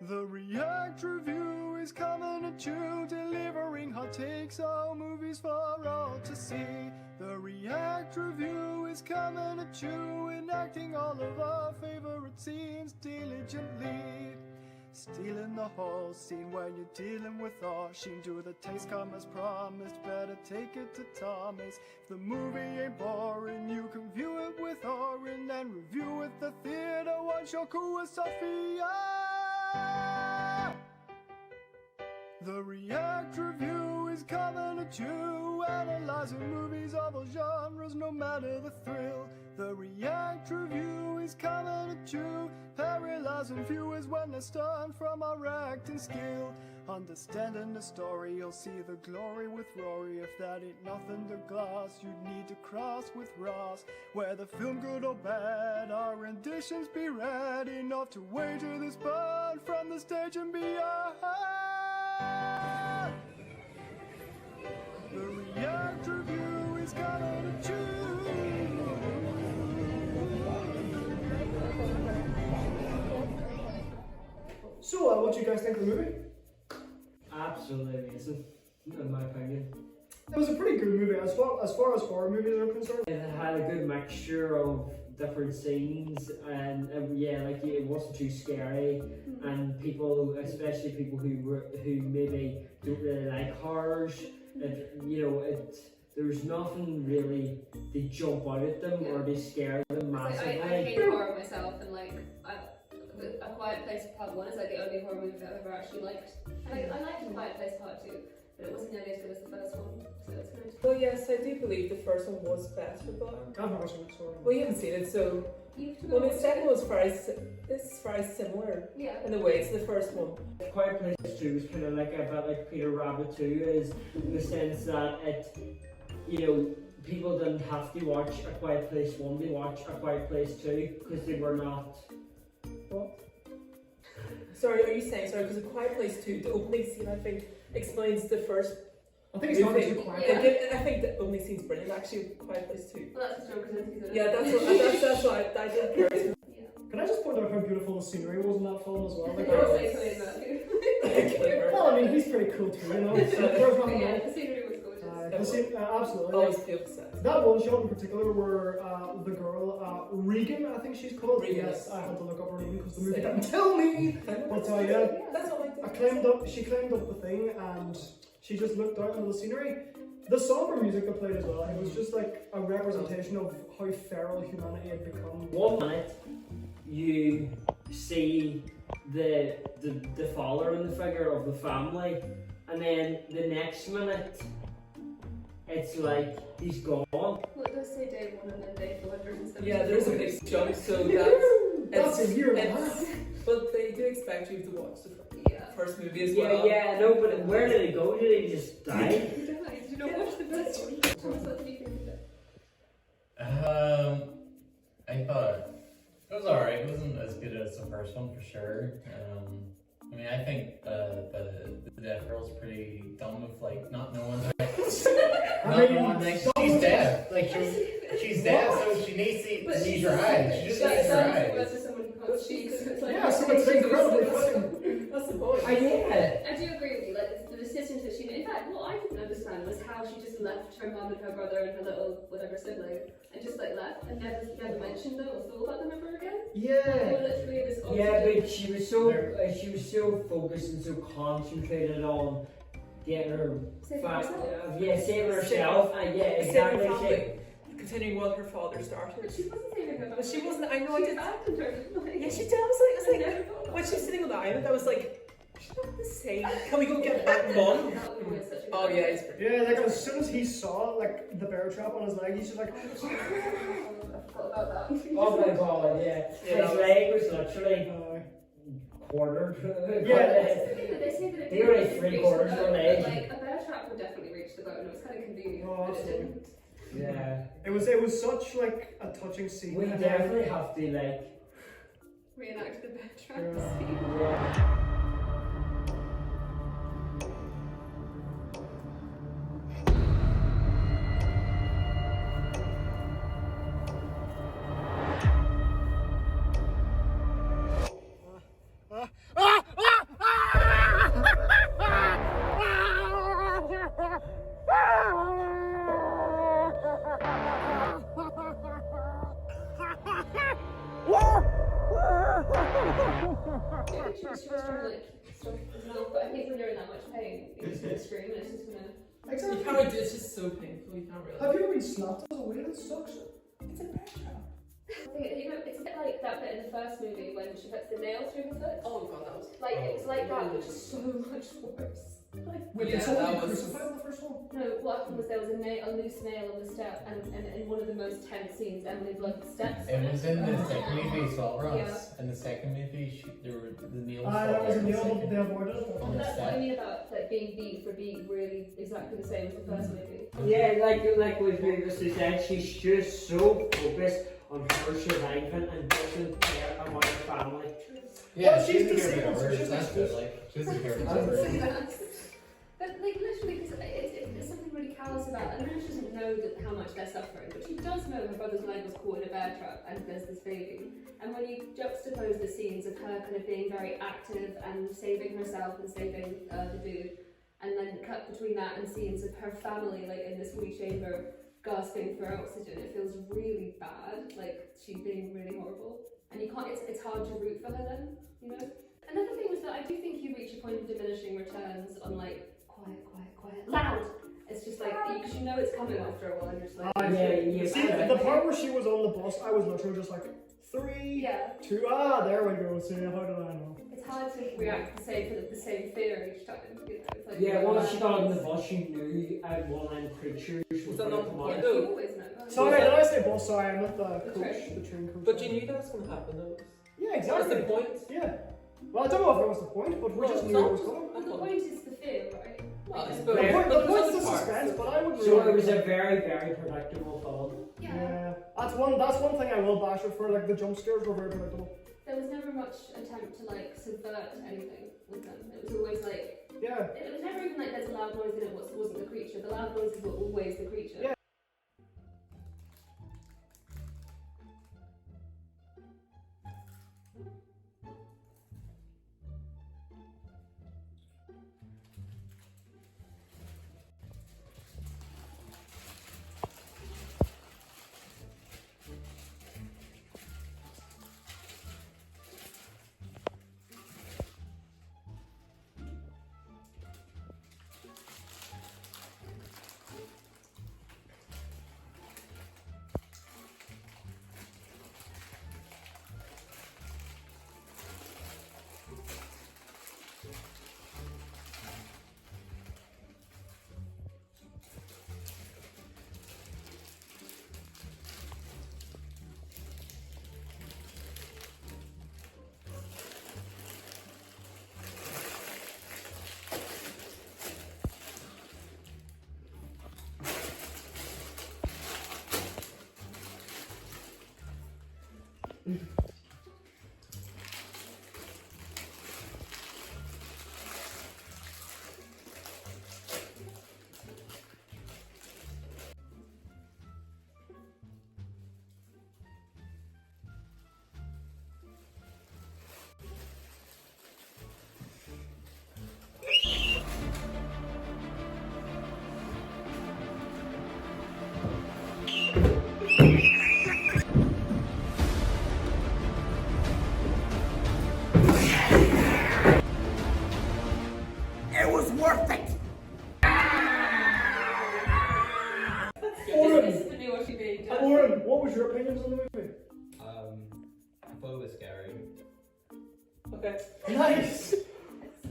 The React Review is coming at you, delivering hot takes on movies for all to see. The React Review is coming at you, enacting all of our favorite scenes diligently. Stealing the whole scene when you're dealing with Oshin. Do the taste come as promised, better take it to Thomas. If the movie ain't boring, you can view it with Orin and review it the theater once you're cool with Sophia. The React Review is coming at you, analyzing movies of all genres, no matter the thrill. The React Review is coming at you, paralyzing viewers when they're stunned from our acting skill. Understanding the story, you'll see the glory with Rory. If that ain't nothing to gloss, you'd need to cross with Ross. Whether film good or bad, our renditions be rad enough to wager this bud from the stage and beyond. The React Review is coming at you. So, what do you guys think of the movie? Absolutely amazing, in my opinion. It was a pretty good movie as far as horror movies are concerned. It had a good mixture of different scenes, and yeah, like it wasn't too scary. And people, especially people who maybe don't really like horrors, there's nothing really to jump out at them or to scare them massively. I hate horror myself, and A Quiet Place Part 1 is like the only horror movie I've ever actually liked. And I liked A Quiet Place Part 2, but it wasn't nearly as good as the first one, so it's good. Well, yes, I do believe the first one was better, but I've never seen it, so... well, you haven't seen it, so... Well, the second one was very similar in the way to the first one. Quiet Place 2 is kind of like a bit like Peter Rabbit 2, is in the sense that it, people didn't have to watch A Quiet Place 1, they watched A Quiet Place 2 because they were not... What? Sorry, are you saying, because A Quiet Place 2, the opening scene, I think, explains the first... I think it's not too quiet. Yeah. I think the opening scene's brilliant, actually, Quiet Place 2. Well, that's the stronger sense. Yeah, that's what I did personally. Can I just point out how beautiful the scenery was in that film as well? Like, well, I mean, he's pretty cool too, So there's nothing wrong. The scenery was gorgeous. Absolutely. Always beautiful set. That one shot in particular where the girl, Regan, I think she's called. Regan. Yes, I had to look up her name because the movie didn't tell me. But yeah, that's what I did. She climbed up the thing and she just looked out into the scenery. The somber music that played as well, it was just like a representation of how feral humanity had become. 1 minute, you see the father and the figure of the family, and then the next minute, it's like he's gone. Well, it does say day 1 and then day 400. Yeah, there's a big jump, so that's a year and a half. But they do expect you to watch the first movie as well. Yeah, no, but where did he go? Did he just die? Did you not watch the first one? What did you think of it? I thought it was alright. It wasn't as good as the first one for sure. I mean, I think the deaf girl's pretty dumb with like not knowing. She's deaf. Like she's deaf, so she needs to use her eyes. She just needs her eyes. Yeah, so it's incredibly fucking. That's the point. I do agree with you. Like the decisions that she made. In fact, what I didn't understand was how she just left her mum and her brother and her little whatever sibling and just like left and never mentioned them or thought about them ever again. Yeah. But she was so focused and so concentrated on getting her saving herself. Exactly. Continuing what her father started. But she wasn't saving her mum. She wasn't. I know. I did. Yeah, she did. I was like, when she's sitting on the island, I was like, she's not the same. Can we go get back mum? Oh yeah, he's pretty. Yeah, like as soon as he saw like the bear trap on his leg, he's just like. Oh my god, yeah. His leg was literally quartered. They say that they were like 3/4 of the leg. Like a bear trap would definitely reach the boat, and it was kind of convenient. Oh, but it didn't. Yeah. It was such like a touching scene. We definitely have to like reenact the bear trap scene. Ah! Maybe she was trying to like stop his mouth, but I think when you're in that much pain, you're just gonna scream and it's just gonna. You Exactly. can't really do it, it's just so painful, you can't really. Have you ever been slapped as a way that sucks? It's a bear trap. You know, it's a bit like that bit in the first movie when she puts the nail through her foot. Oh god, that was. Like, it's like that, but just so much worse. Like, Wait, Yeah, did someone that get was- crucified in the first one? no, what happened was there was a loose nail on the step, and in one of the most tense scenes, Emily Blunt steps It on was in the second movie as well, Ross. In the second movie, there were the nails. That was a in the nail, second- they avoided it. on the That's what I step. mean about like being beat for being really exactly the same as the first movie. Yeah, like we previously said, she's just so focused on her surviving and doesn't care about her family. Yeah, Well, she she's doesn't care disabled, about so her, she's that's excused. it, like, she doesn't care I about would her. say that. But like literally, because it's something really callous about. And I know she doesn't know how much they're suffering, but she does know her brother's leg was caught in a bear trap, and there's this baby. And when you juxtapose the scenes of her kind of being very active and saving herself and saving the dude, and then cut between that and scenes of her family like in this wee chamber gasping for oxygen, it feels really bad. Like she's being really horrible, and you can't. It's hard to root for her then, you know. Another thing was that I do think you reach a point of diminishing returns on like quiet, loud. It's just like because you know it's coming after a while, and you're just like Yeah. See, the part where she was on the bus, I was literally just like, 3, yeah. 2, there we go. See, how did I know? It's hard to react the same for the same fear each time. You know, it's like Yeah, once she got on the bus, she knew one-line creatures Was was that going not to the come point out. though? You always know. Sorry, did I say bus? Sorry, I meant the The coach, train. the train coach. But you knew that was going to happen though. Yeah, That was exactly. the point. Yeah. Well, I don't know if it was the point, but we Well, just it's knew not. it was coming. Well, the point is the fear, right? Well, I Like, suppose. The Yeah, point, but the there's point's the other parts. suspense, but I would So it was a very, very predictable film. yeah. That's one thing I will bash it for. Like the jump scares were very predictable. There was never much attempt to like subvert anything with them. It was always like Yeah. it was never even like there's a loud noise and it wasn't the creature. The loud noises were always the creature. Yeah. This is the new what you being done. Oren, what was your opinions on the movie? I thought it was scary. Okay. Nice.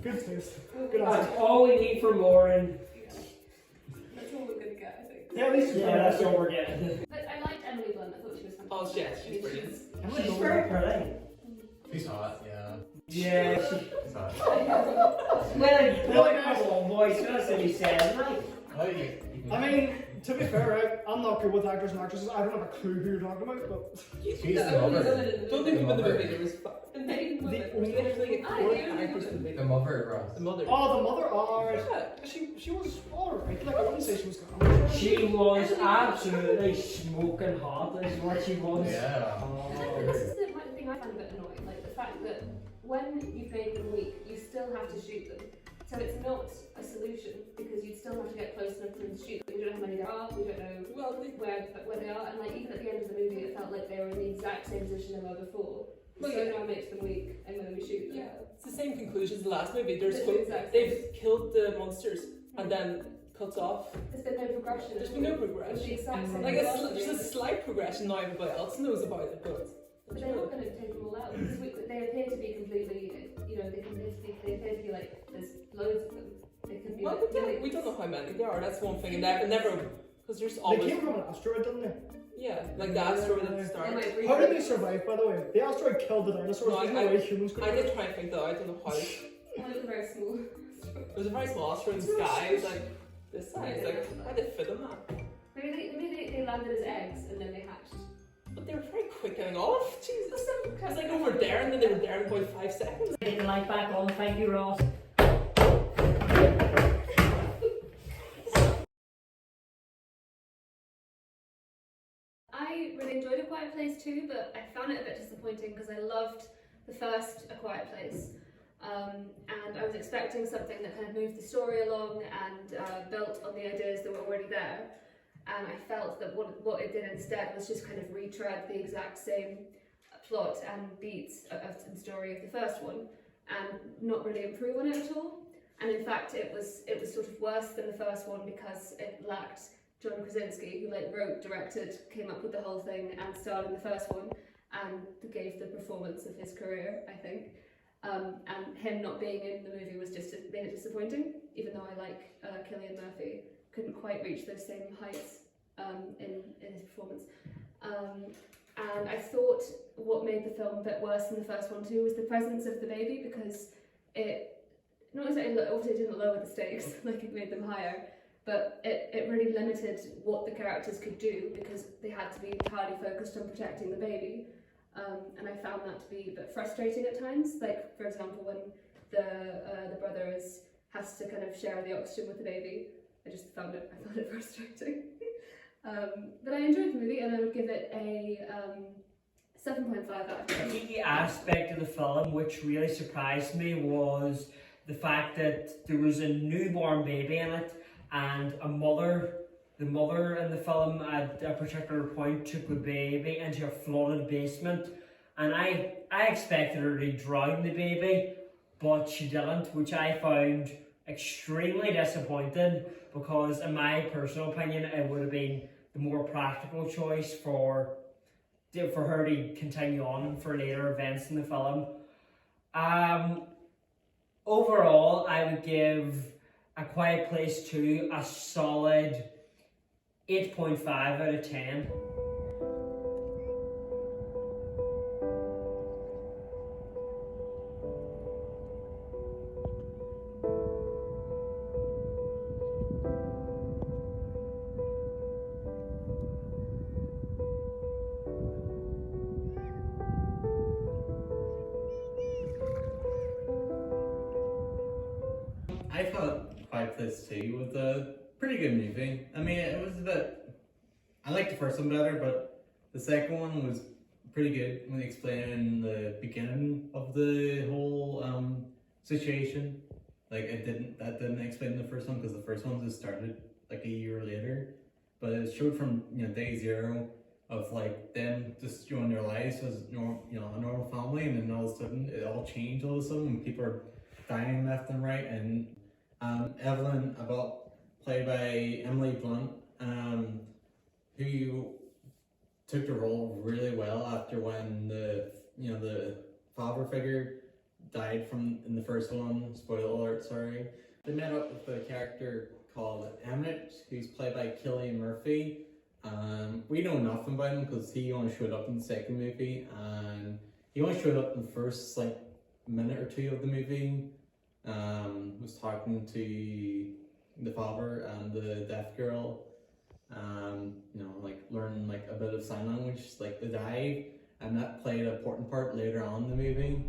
Good taste. Good That's answer. all we need for Lauren. That's all we're gonna get, I think. Yeah, at least Yeah, that's all we're getting. But I liked Emily Blunt. I thought she was fantastic. Oh, yes, she's I mean, brilliant. She's very pretty. She's hot, yeah. Yeah, She's hot. when I boy, come on, boys, that's what he said, like. Well, you I mean, to be fair, right, I'm not good with actors and actresses. I don't have a clue who you're talking about, but she's The the only mother. woman in the Don't movie. think people in the movie there was The main the woman. only literally Ah, four the only characters in the The movie. mother, Ross. The mother. oh, the mother. Alright, Yeah. she was alright. Like I wouldn't say she was good. She was absolutely smoking hot, is what she was. Yeah. And this is the thing I find a bit annoying, like the fact that when you've made them weak, you still have to shoot them. So it's not a solution because you'd still have to get close enough for them to shoot them. We don't know how many there are, we don't know Well, where they are, and like even at the end of the movie, it felt like they were in the exact same position they were before. Well, So yeah. now makes them weak, and then we shoot them. the same conclusion as the last movie. There's It's the exact they've same. killed the monsters and then cuts off. There's been no progression. There's been no It's the progression. exact same. Like as it's last just a movie. slight progression. Not everybody else knows about it, but But they're not going to take them all out because they appear to be completely, they appear to be like there's loads of them. They could be well, like, we don't know how many there are. That's one thing, and never because there's They always came from an asteroid, didn't they? like the asteroid at the they start. might How did breed. they survive, by the way? The asteroid killed the dinosaurs. No, There's no way humans could. I did try and think though. I don't know how. One of the very small. It was a very small asteroid in the sky. It was like this size. Like how did they fit on that? Maybe they landed as eggs and then they hatched. But they were very quick getting off. Jesus. Some It was like over there, and then they were there in about 5 seconds. Get the light back on, thank you, Ross. I really enjoyed A Quiet Place too, but I found it a bit disappointing because I loved the first A Quiet Place. And I was expecting something that kind of moved the story along and built on the ideas that were already there. And I felt that what it did instead was just kind of retread the exact same plot and beats of the story of the first one and not really improve on it at all. And in fact, it was sort of worse than the first one because it lacked John Krasinski, who wrote, directed, came up with the whole thing and starred in the first one and gave the performance of his career, I think. And him not being in the movie was just made it disappointing, even though I like Cillian Murphy. Couldn't quite reach those same heights in his performance. And I thought what made the film a bit worse than the first one too was the presence of the baby, because it, not necessarily, obviously it didn't lower the stakes, like it made them higher, but it really limited what the characters could do because they had to be entirely focused on protecting the baby. And I found that to be a bit frustrating at times. Like, for example, when the brother has to kind of share the oxygen with the baby, I found it frustrating. But I enjoyed the movie and I would give it a 7.5 out of 10. The key aspect of the film which really surprised me was the fact that there was a newborn baby in it, and the mother in the film at a particular point took the baby into a flooded basement, and I expected her to drown the baby, but she didn't, which I found extremely disappointing, because in my personal opinion it would have been the more practical choice for her to continue on for later events in the film. Overall, I would give A Quiet Place 2 a solid 8.5 out of 10. I thought Quiet Place 2 was a pretty good movie. I mean, it was a bit... I liked the first one better, but the second one was pretty good when explaining the beginning of the whole situation. Like, that didn't explain the first one, because the first one just started like a year later. But it showed from, day zero of like them just doing their lives as a normal family, and then all of a sudden it all changed all of a sudden, and people are dying left and right. And Evelyn, played by Emily Blunt, who took the role really well after when the father figure died in the first one. Spoiler alert, sorry. They met up with a character called Emmett, who's played by Cillian Murphy. We know nothing about him because he only showed up in the second movie, and he only showed up in the first minute or two of the movie. Was talking to the father and the deaf girl, learning a bit of sign language, like the dive, and that played an important part later on in the movie.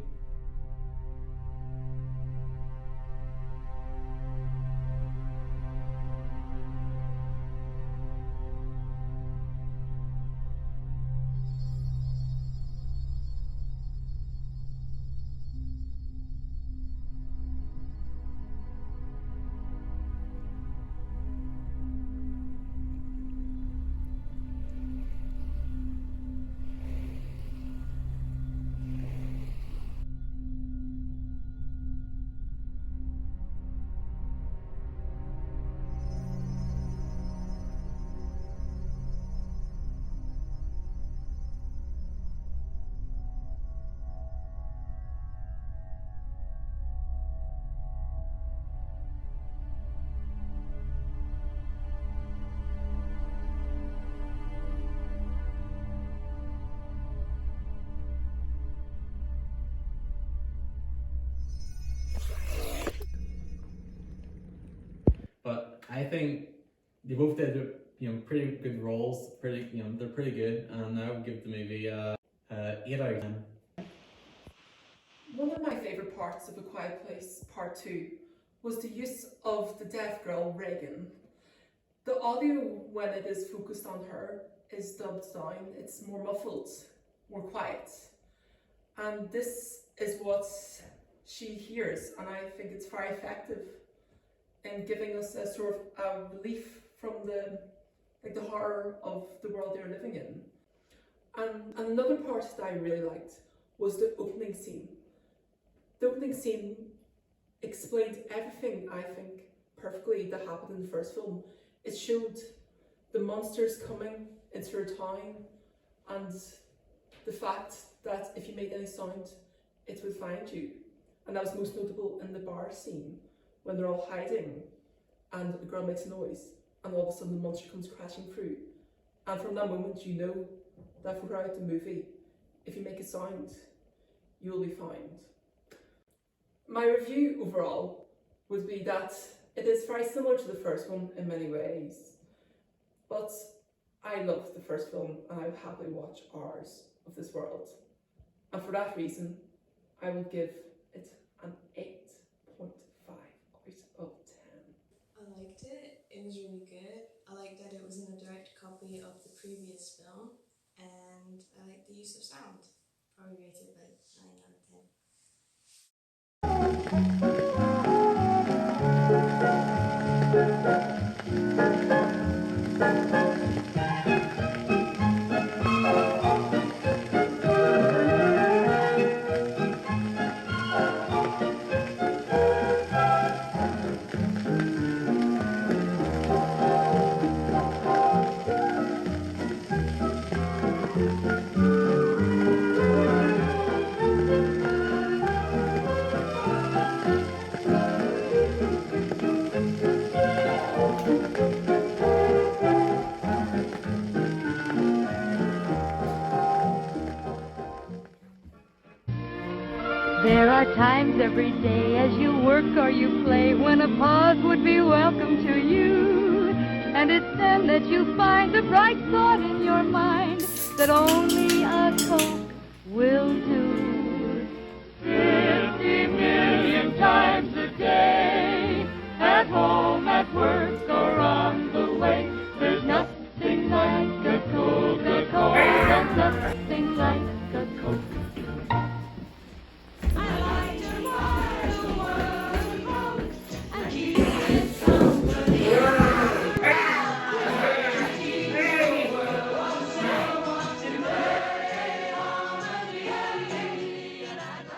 think they both did, pretty good roles. They're pretty good, and I would give the movie 8 out of 10. One of my favourite parts of A Quiet Place Part 2 was the use of the deaf girl Reagan. The audio, when it is focused on her, is dubbed down. It's more muffled, more quiet. And this is what she hears, and I think it's very effective in giving us a sort of a relief from the horror of the world they're living in. And another part that I really liked was the opening scene. The opening scene explained everything, I think, perfectly that happened in the first film. It showed the monsters coming into her town and the fact that if you made any sound, it would find you. And that was most notable in the bar scene when they're all hiding and the girl makes a noise and all of a sudden the monster comes crashing through. And from that moment you know that throughout the movie, if you make a sound, you will be found. My review overall would be that it is very similar to the first one in many ways, but I loved the first film and I would happily watch ours of this world. And for that reason, I would give it an 8.5 out of 10. I liked it. It was really good. I liked that it was in a direct copy of the previous film, and I liked the use of sound. Probably rated like 9 out of 10. There are times every day as you work or you play when a pause would be welcome to you. And it's then that you find a bright thought in your mind that only a Coke will do. 50 million times a day, at home, at work, or on the way, there's nothing like a Coca-Cola, nothing like a Coke.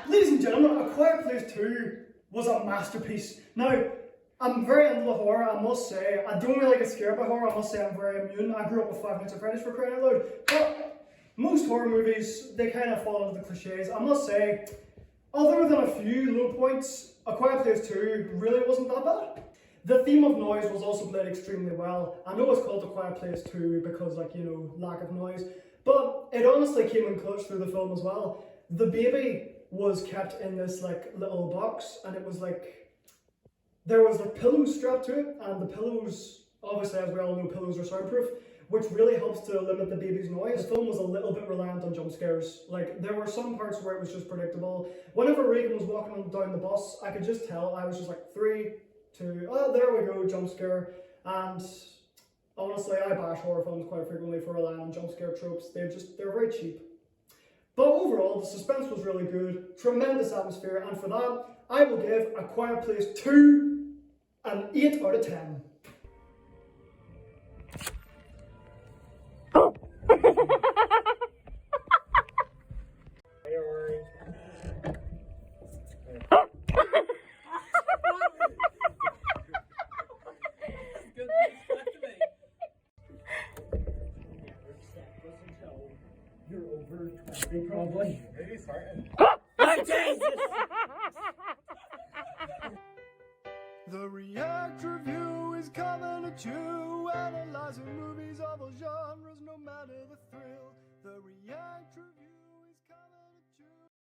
Ladies and gentlemen, A Quiet Place 2 was a masterpiece. Now, I'm very into the horror, I must say. I don't really get scared by horror, I must say I'm very immune. I grew up with Five Nights at Freddy's, for crying out loud. But most horror movies, they kind of fall into the cliches. I must say, other than a few low points, A Quiet Place 2 really wasn't that bad. The theme of noise was also played extremely well. I know it's called A Quiet Place 2 because, lack of noise. But it honestly came in clutch through the film as well. The baby was kept in this little box, and it was there was pillows strapped to it, and the pillows, obviously as we all know, pillows are soundproof, which really helps to limit the baby's noise. The film was a little bit reliant on jump scares. There were some parts where it was just predictable. Whenever Reagan was walking down the bus, I could just tell. I was just 3, 2, oh, there we go, jump scare. And honestly, I bash horror films quite frequently for relying on jump scare tropes. They're very cheap. But overall, the suspense was really good, tremendous atmosphere, and for that, I will give A Quiet Place 2 an 8 out of 10. You're over 20 probably. Maybe starting. Oh, Jesus! The React Review is coming at you, analyzing movies of all genres, no matter the thrill. The React Review.